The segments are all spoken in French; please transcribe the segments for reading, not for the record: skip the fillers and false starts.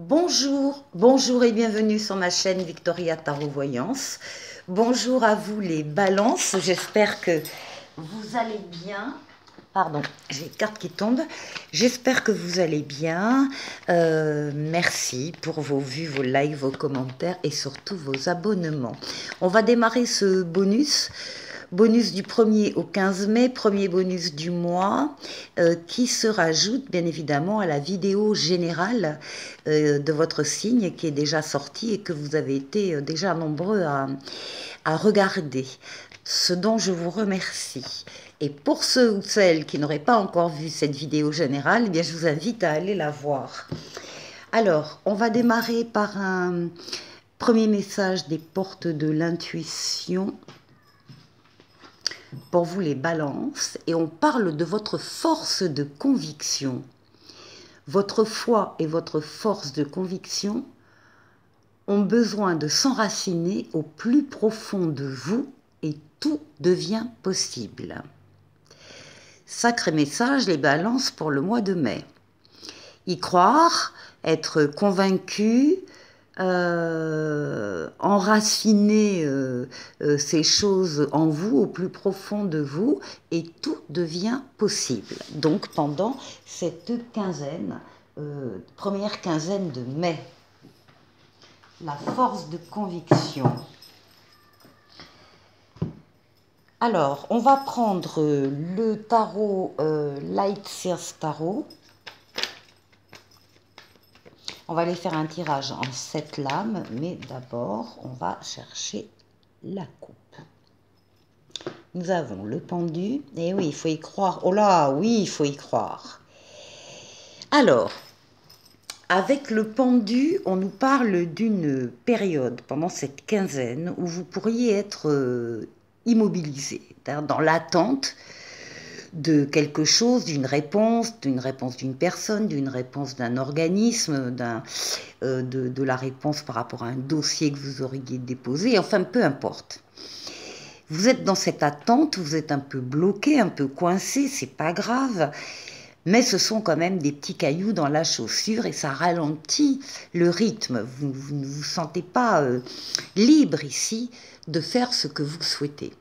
Bonjour, bonjour et bienvenue sur ma chaîne Victoria Tarot Voyance. Bonjour à vous les balances, j'espère que vous allez bien. Pardon, j'ai les cartes qui tombent. J'espère que vous allez bien. Merci pour vos vues, vos likes, vos commentaires et surtout vos abonnements. On va démarrer ce bonus. Bonus du 1er au 15 mai, premier bonus du mois, qui se rajoute bien évidemment à la vidéo générale de votre signe qui est déjà sortie et que vous avez été déjà nombreux à regarder. Ce dont je vous remercie. Et pour ceux ou celles qui n'auraient pas encore vu cette vidéo générale, eh bien, je vous invite à aller la voir. Alors, on va démarrer par un premier message des portes de l'intuition. Pour vous les balances, et on parle de votre force de conviction. Votre foi et votre force de conviction ont besoin de s'enraciner au plus profond de vous et tout devient possible. Sacré message, les balances pour le mois de mai. Y croire, être convaincu, enraciner ces choses en vous, au plus profond de vous, et tout devient possible. Donc pendant cette quinzaine, première quinzaine de mai, la force de conviction. Alors, on va prendre le tarot Light Seers Tarot. On va aller faire un tirage en 7 lames, mais d'abord, on va chercher la coupe. Nous avons le pendu, et oui, il faut y croire. Oh là, oui, il faut y croire. Alors, avec le pendu, on nous parle d'une période, pendant cette quinzaine, où vous pourriez être immobilisé, dans l'attente de quelque chose, d'une réponse d'une personne, d'une réponse d'un organisme, de la réponse par rapport à un dossier que vous auriez déposé, enfin peu importe. Vous êtes dans cette attente, vous êtes un peu bloqué, un peu coincé, c'est pas grave, mais ce sont quand même des petits cailloux dans la chaussure et ça ralentit le rythme. Vous ne vous sentez pas libre ici de faire ce que vous souhaitez.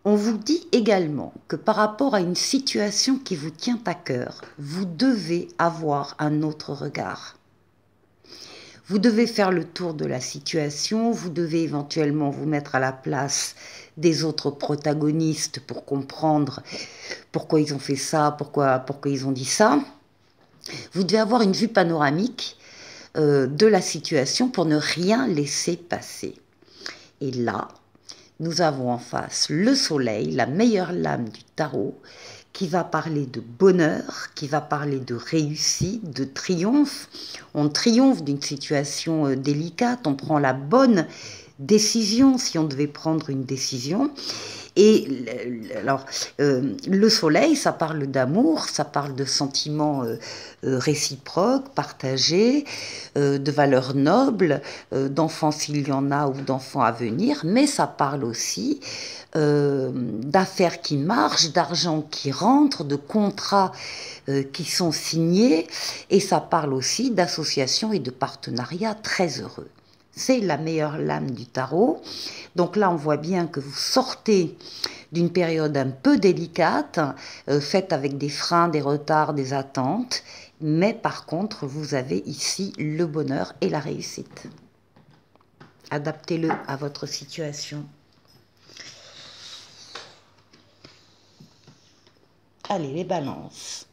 On vous dit également que par rapport à une situation qui vous tient à cœur, vous devez avoir un autre regard. Vous devez faire le tour de la situation, vous devez éventuellement vous mettre à la place des autres protagonistes pour comprendre pourquoi ils ont fait ça, pourquoi ils ont dit ça. Vous devez avoir une vue panoramique de la situation pour ne rien laisser passer. Et là, nous avons en face le soleil, la meilleure lame du tarot, qui va parler de bonheur, qui va parler de réussite, de triomphe. On triomphe d'une situation délicate, on prend la bonne décision si on devait prendre une décision. Et alors, le soleil, ça parle d'amour, ça parle de sentiments réciproques, partagés, de valeurs nobles, d'enfants s'il y en a ou d'enfants à venir, mais ça parle aussi d'affaires qui marchent, d'argent qui rentre, de contrats qui sont signés, et ça parle aussi d'associations et de partenariats très heureux. C'est la meilleure lame du tarot. Donc là, on voit bien que vous sortez d'une période un peu délicate, faite avec des freins, des retards, des attentes. Mais par contre, vous avez ici le bonheur et la réussite. Adaptez-le à votre situation. Allez, les balances.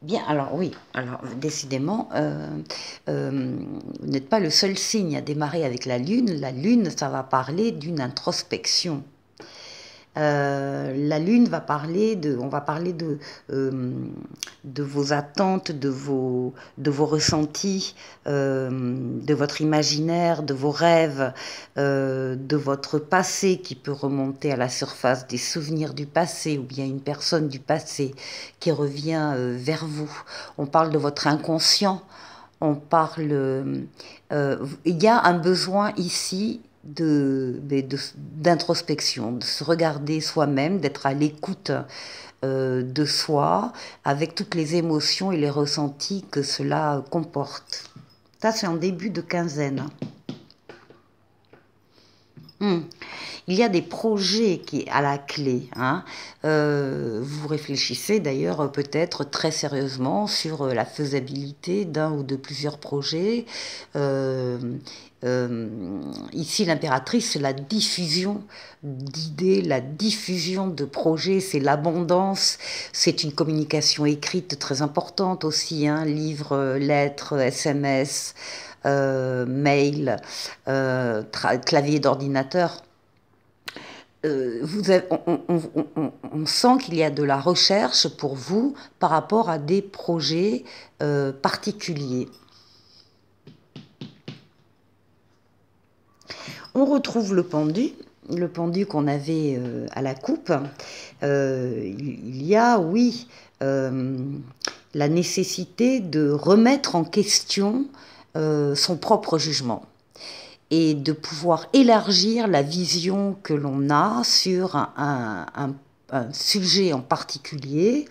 Bien, alors oui, alors décidément, vous n'êtes pas le seul signe à démarrer avec la Lune. La Lune, ça va parler d'une introspection. La lune va parler on va parler de vos attentes, de vos ressentis, de votre imaginaire, de vos rêves, de votre passé qui peut remonter à la surface, des souvenirs du passé ou bien une personne du passé qui revient vers vous. On parle de votre inconscient, on parle... il y a un besoin ici d'introspection, de se regarder soi-même, d'être à l'écoute de soi, avec toutes les émotions et les ressentis que cela comporte. Ça, c'est en début de quinzaine. Il y a des projets qui à la clé. Hein. Vous réfléchissez d'ailleurs peut-être très sérieusement sur la faisabilité d'un ou de plusieurs projets. Ici, l'impératrice, c'est la diffusion d'idées, la diffusion de projets, c'est l'abondance, c'est une communication écrite très importante aussi, hein, livres, lettres, SMS, mail, clavier d'ordinateur. On sent qu'il y a de la recherche pour vous par rapport à des projets particuliers. On retrouve le pendu qu'on avait à la coupe. Il y a, oui, la nécessité de remettre en question son propre jugement et de pouvoir élargir la vision que l'on a sur un sujet en particulier.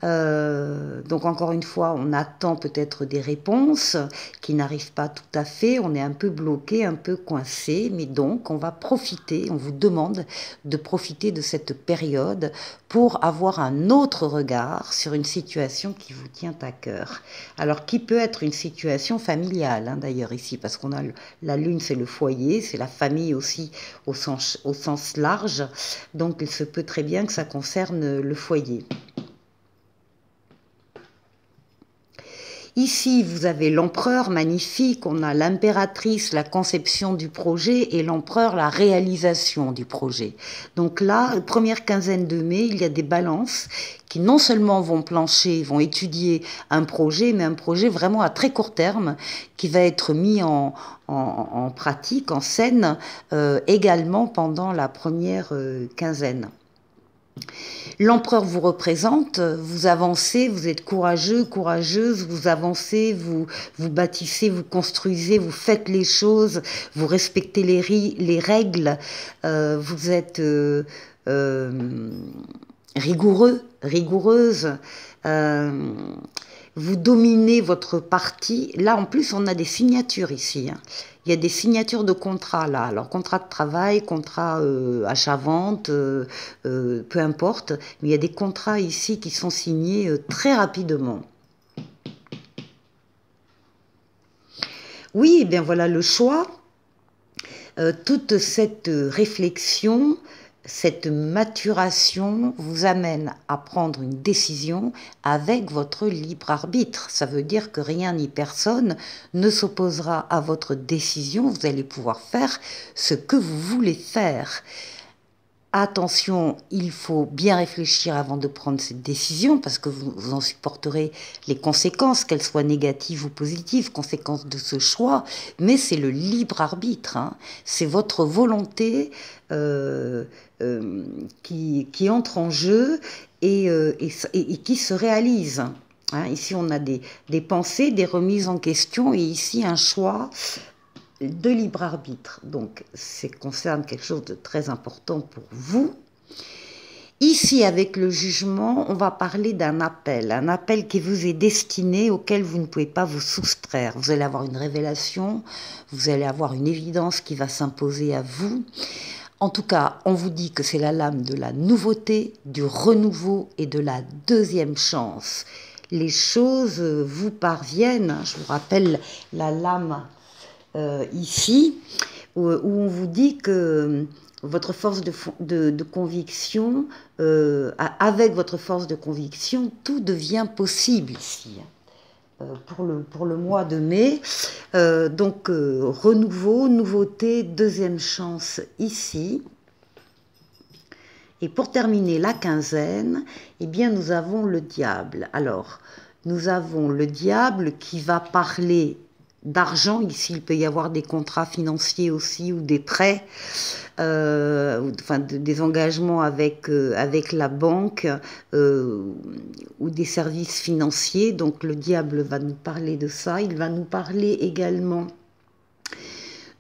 Donc encore une fois, on attend peut-être des réponses qui n'arrivent pas tout à fait, on est un peu bloqué, un peu coincé, mais donc on va profiter, on vous demande de profiter de cette période pour avoir un autre regard sur une situation qui vous tient à cœur. Alors qui peut être une situation familiale, hein, d'ailleurs ici, parce qu'on a la lune, c'est le foyer, c'est la famille aussi au sens large, donc il se peut très bien que ça concerne le foyer. Ici, vous avez l'empereur magnifique, on a l'impératrice, la conception du projet, et l'empereur, la réalisation du projet. Donc là, première quinzaine de mai, il y a des balances qui non seulement vont plancher, vont étudier un projet, mais un projet vraiment à très court terme, qui va être mis en pratique, en scène, également pendant la première quinzaine. L'empereur vous représente, vous avancez, vous êtes courageux, courageuse, vous avancez, vous bâtissez, vous construisez, vous faites les choses, vous respectez les règles, vous êtes rigoureux, rigoureuse, vous dominez votre partie. Là, en plus, on a des signatures ici. Hein. Il y a des signatures de contrats, là. Alors, contrat de travail, contrat achat-vente, peu importe. Mais il y a des contrats ici qui sont signés très rapidement. Oui, et bien voilà le choix. Toute cette réflexion, cette maturation vous amène à prendre une décision avec votre libre arbitre. Ça veut dire que rien ni personne ne s'opposera à votre décision. Vous allez pouvoir faire ce que vous voulez faire. Attention, il faut bien réfléchir avant de prendre cette décision parce que vous en supporterez les conséquences, qu'elles soient négatives ou positives, conséquences de ce choix, mais c'est le libre arbitre, hein. C'est votre volonté qui entre en jeu et qui se réalise. Hein. Ici, on a des pensées, des remises en question et ici un choix de libre arbitre. Donc, ça concerne quelque chose de très important pour vous. Ici, avec le jugement, on va parler d'un appel qui vous est destiné, auquel vous ne pouvez pas vous soustraire. Vous allez avoir une révélation, vous allez avoir une évidence qui va s'imposer à vous. En tout cas, on vous dit que c'est la lame de la nouveauté, du renouveau et de la deuxième chance. Les choses vous parviennent. Je vous rappelle la lame ici, où on vous dit que votre force de conviction, avec votre force de conviction, tout devient possible ici. Pour le mois de mai, donc renouveau, nouveauté, deuxième chance ici. Et pour terminer la quinzaine, eh bien, nous avons le diable. Alors, nous avons le diable qui va parler d'argent. Ici, il peut y avoir des contrats financiers aussi ou des prêts, enfin des engagements avec la banque ou des services financiers. Donc, le diable va nous parler de ça. Il va nous parler également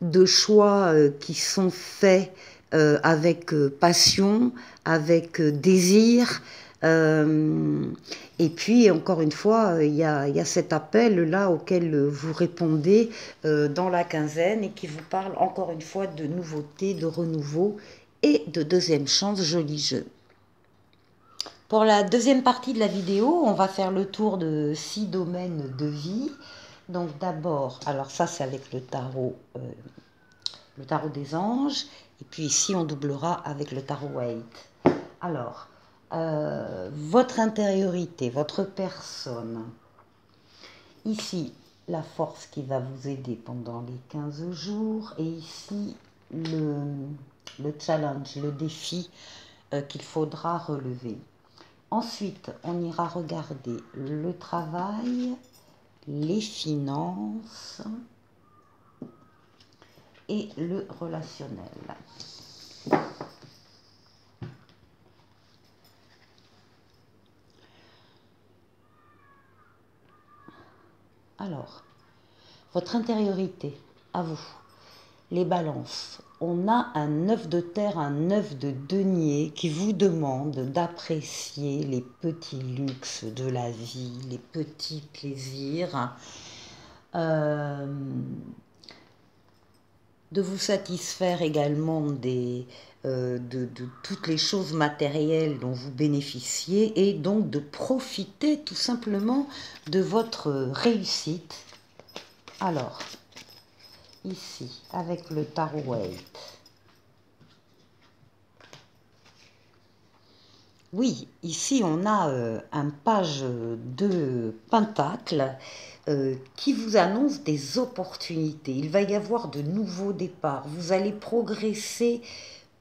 de choix qui sont faits avec passion, avec désir. Et puis, encore une fois, il y a cet appel-là auquel vous répondez dans la quinzaine et qui vous parle encore une fois de nouveauté, de renouveau et de deuxième chance, joli jeu. Pour la deuxième partie de la vidéo, on va faire le tour de 6 domaines de vie. Donc d'abord, alors ça c'est avec le tarot des anges, et puis ici on doublera avec le tarot Waite. Alors, votre intériorité, votre personne, ici la force qui va vous aider pendant les 15 jours, et ici le challenge, le défi qu'il faudra relever. Ensuite, on ira regarder le travail, les finances et le relationnel. Alors, votre intériorité, à vous, les balances. On a un œuf de terre, un œuf de denier qui vous demande d'apprécier les petits luxes de la vie, les petits plaisirs, de vous satisfaire également de toutes les choses matérielles dont vous bénéficiez et donc de profiter tout simplement de votre réussite. Alors, ici, avec le tarot Waite. Oui, ici on a un page de pentacle qui vous annonce des opportunités. Il va y avoir de nouveaux départs. Vous allez progresser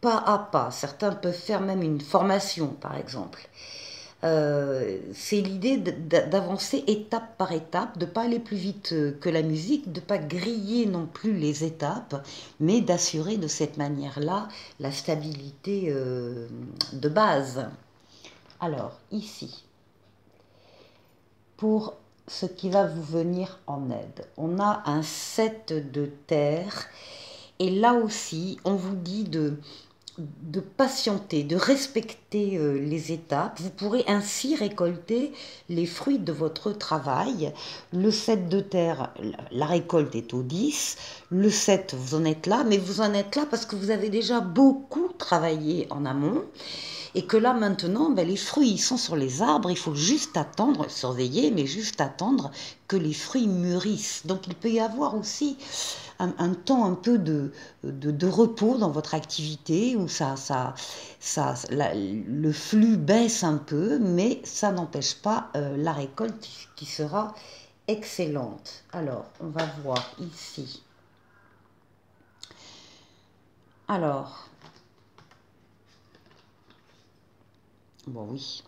pas à pas. Certains peuvent faire même une formation, par exemple. C'est l'idée d'avancer étape par étape, de ne pas aller plus vite que la musique, de ne pas griller non plus les étapes, mais d'assurer de cette manière-là la stabilité de base. Alors, ici, pour ce qui va vous venir en aide, on a un 7 de terre, et là aussi, on vous dit de patienter, de respecter les étapes. Vous pourrez ainsi récolter les fruits de votre travail. Le 7 de terre, la récolte est au 10. Le 7, vous en êtes là, mais vous en êtes là parce que vous avez déjà beaucoup travaillé en amont. Et que là maintenant, ben, les fruits ils sont sur les arbres, il faut juste attendre, surveiller, mais juste attendre que les fruits mûrissent. Donc il peut y avoir aussi un temps un peu de repos dans votre activité où le flux baisse un peu, mais ça n'empêche pas la récolte qui sera excellente. Alors, on va voir ici. Alors, bon oui,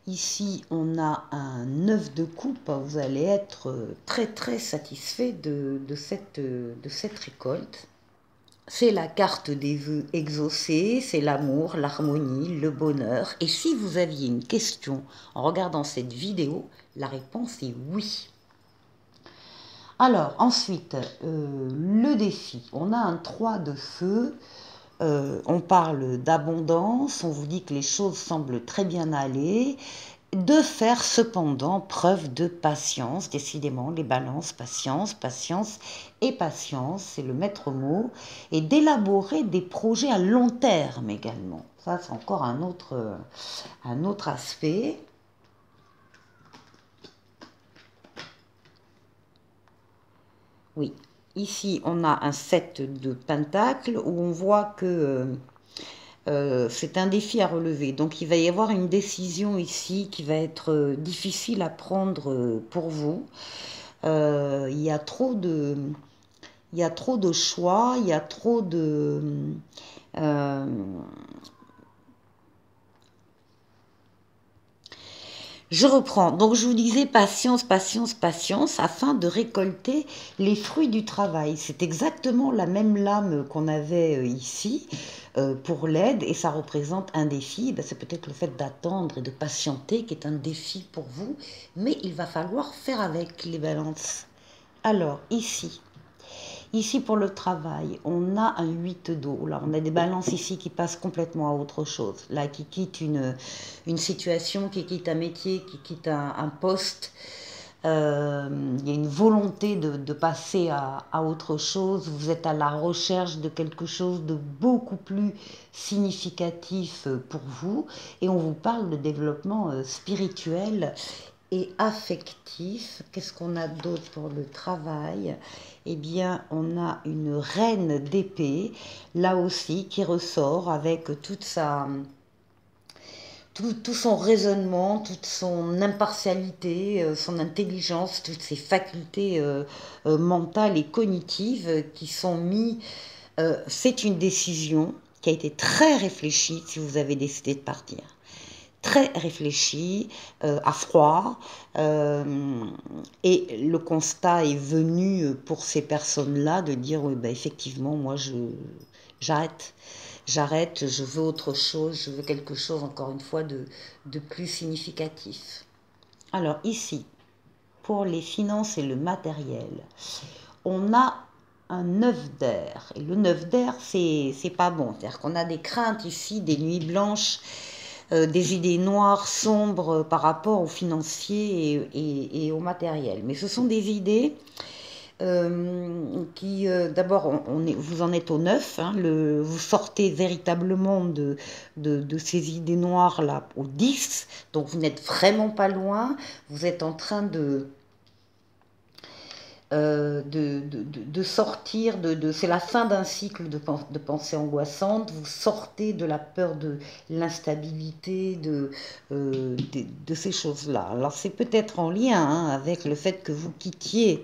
ici on a un 9 de coupe, vous allez être très très satisfait de cette récolte. C'est la carte des vœux exaucés, c'est l'amour, l'harmonie, le bonheur. Et si vous aviez une question en regardant cette vidéo, la réponse est oui. Alors ensuite, le défi, on a un 3 de feu. On parle d'abondance, on vous dit que les choses semblent très bien aller, de faire cependant preuve de patience, décidément les balances, patience, patience et patience, c'est le maître mot, et d'élaborer des projets à long terme également. Ça c'est encore un autre aspect. Oui, ici on a un 7 de pentacle où on voit que c'est un défi à relever. Donc il va y avoir une décision ici qui va être difficile à prendre pour vous. Il y a trop de choix, il y a trop de Je reprends. Donc, je vous disais patience, patience, patience, afin de récolter les fruits du travail. C'est exactement la même lame qu'on avait ici pour l'aide, et ça représente un défi. Ben, c'est peut-être le fait d'attendre et de patienter qui est un défi pour vous, mais il va falloir faire avec les balances. Alors, ici pour le travail, on a un 8 d'eau. Là, on a des balances ici qui passent complètement à autre chose. Là, qui quittent une situation, qui quittent un métier, qui quittent un poste. Il y a une volonté de passer à autre chose. Vous êtes à la recherche de quelque chose de beaucoup plus significatif pour vous. Et on vous parle de développement spirituel et affectif. Qu'est-ce qu'on a d'autre pour le travail? Eh bien, on a une reine d'épée, là aussi, qui ressort avec tout son raisonnement, toute son impartialité, son intelligence, toutes ses facultés mentales et cognitives qui sont mises. C'est une décision qui a été très réfléchie si vous avez décidé de partir. Très réfléchi, à froid, et le constat est venu pour ces personnes-là de dire oui, ben effectivement, moi j'arrête, je veux autre chose, je veux quelque chose encore une fois de plus significatif. Alors ici, pour les finances et le matériel, on a un 9 d'air, et le 9 d'air c'est pas bon, c'est-à-dire qu'on a des craintes ici, des nuits blanches, des idées noires, sombres par rapport aux financiers et au matériel. Mais ce sont des idées qui, d'abord, vous en êtes au 9, hein, vous sortez véritablement de ces idées noires là au 10, donc vous n'êtes vraiment pas loin, vous êtes en train de sortir, c'est la fin d'un cycle de pensée angoissante, vous sortez de la peur de l'instabilité, de ces choses-là. Alors c'est peut-être en lien hein, avec le fait que vous quittiez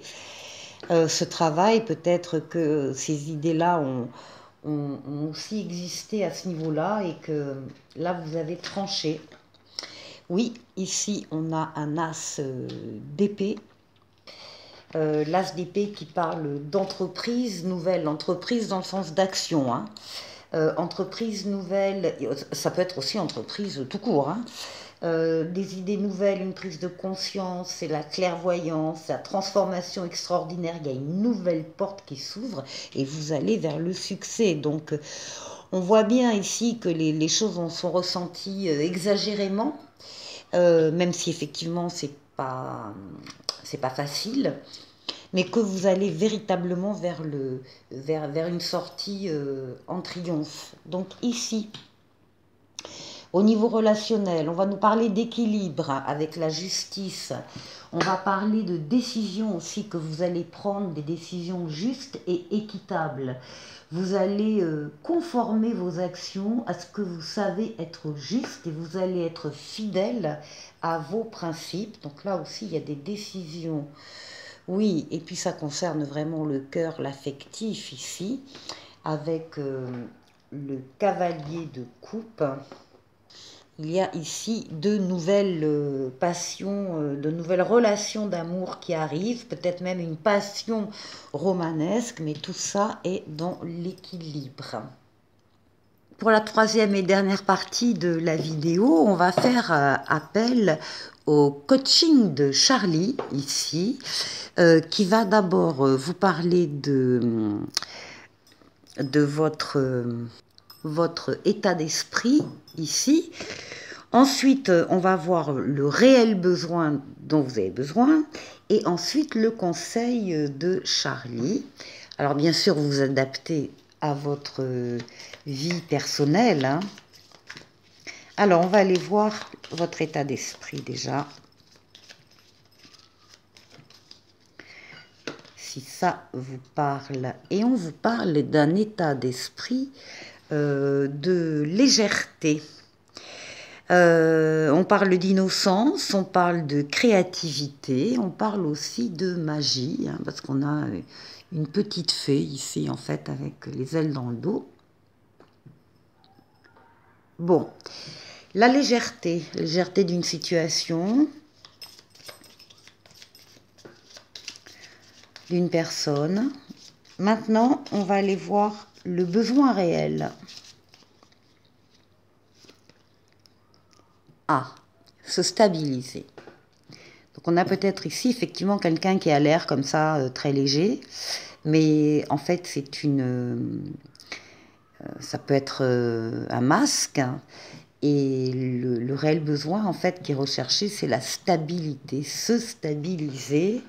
ce travail, peut-être que ces idées-là ont aussi existé à ce niveau-là et que là vous avez tranché. Oui, ici on a un as d'épée. L'as d'épée qui parle d'entreprise nouvelle, entreprise dans le sens d'action. Hein. Entreprise nouvelle, ça peut être aussi entreprise tout court. Hein. Des idées nouvelles, une prise de conscience, c'est la clairvoyance, la transformation extraordinaire. Il y a une nouvelle porte qui s'ouvre et vous allez vers le succès. Donc, on voit bien ici que les choses sont ressenties exagérément, même si effectivement c'est pas facile, mais que vous allez véritablement vers une sortie en triomphe. Donc ici, au niveau relationnel, on va nous parler d'équilibre avec la justice. On va parler de décisions aussi, que vous allez prendre des décisions justes et équitables. Vous allez conformer vos actions à ce que vous savez être juste et vous allez être fidèle à vos principes. Donc là aussi, il y a des décisions. Oui, et puis ça concerne vraiment le cœur, l'affectif ici, avec le cavalier de coupe. Il y a ici de nouvelles passions, de nouvelles relations d'amour qui arrivent, peut-être même une passion romanesque, mais tout ça est dans l'équilibre. Pour la troisième et dernière partie de la vidéo, on va faire appel au coaching de Charlie, ici, qui va d'abord vous parler de votre état d'esprit, ici. Ensuite, on va voir le réel besoin dont vous avez besoin. Et ensuite, le conseil de Charlie. Alors, bien sûr, vous vous adaptez à votre vie personnelle. Hein. Alors, on va aller voir votre état d'esprit déjà. Si ça vous parle. Et on vous parle d'un état d'esprit de légèreté. On parle d'innocence, on parle de créativité, on parle aussi de magie, hein, parce qu'on a une petite fée ici, en fait, avec les ailes dans le dos. Bon, La légèreté, légèreté d'une situation, d'une personne. Maintenant, on va aller voir le besoin réel. Ah, se stabiliser. Donc on a peut-être ici effectivement quelqu'un qui a l'air comme ça très léger, mais en fait c'est ça peut être un masque, hein, et le réel besoin en fait qui est recherché, c'est la stabilité, se stabiliser.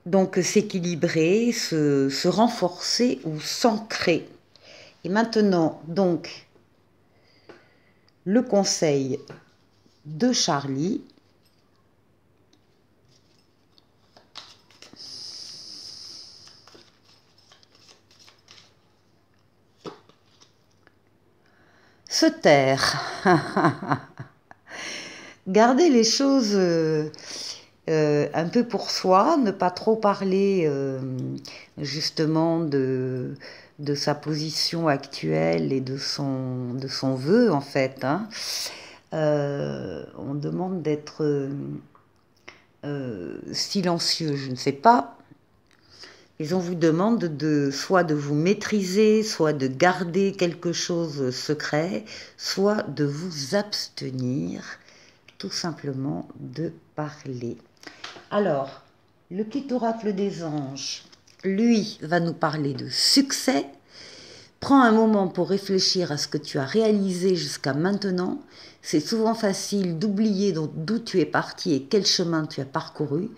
Donc s'équilibrer, se renforcer ou s'ancrer. Et maintenant, donc, le conseil de Charlie. Se taire. Garder les choses un peu pour soi, ne pas trop parler justement de sa position actuelle et de son vœu en fait. Hein. On demande d'être silencieux, je ne sais pas. Et on vous demande soit de vous maîtriser, soit de garder quelque chose secret, soit de vous abstenir tout simplement de parler. Alors, le petit oracle des anges, lui, va nous parler de succès. Prends un moment pour réfléchir à ce que tu as réalisé jusqu'à maintenant. C'est souvent facile d'oublier d'où tu es parti et quel chemin tu as parcouru.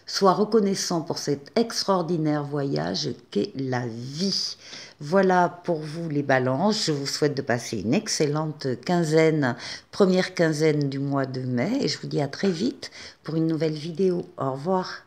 Sois reconnaissant pour cet extraordinaire voyage qu'est la vie. Voilà pour vous les balances. Je vous souhaite de passer une excellente quinzaine, première quinzaine du mois de mai. Et je vous dis à très vite pour une nouvelle vidéo. Au revoir.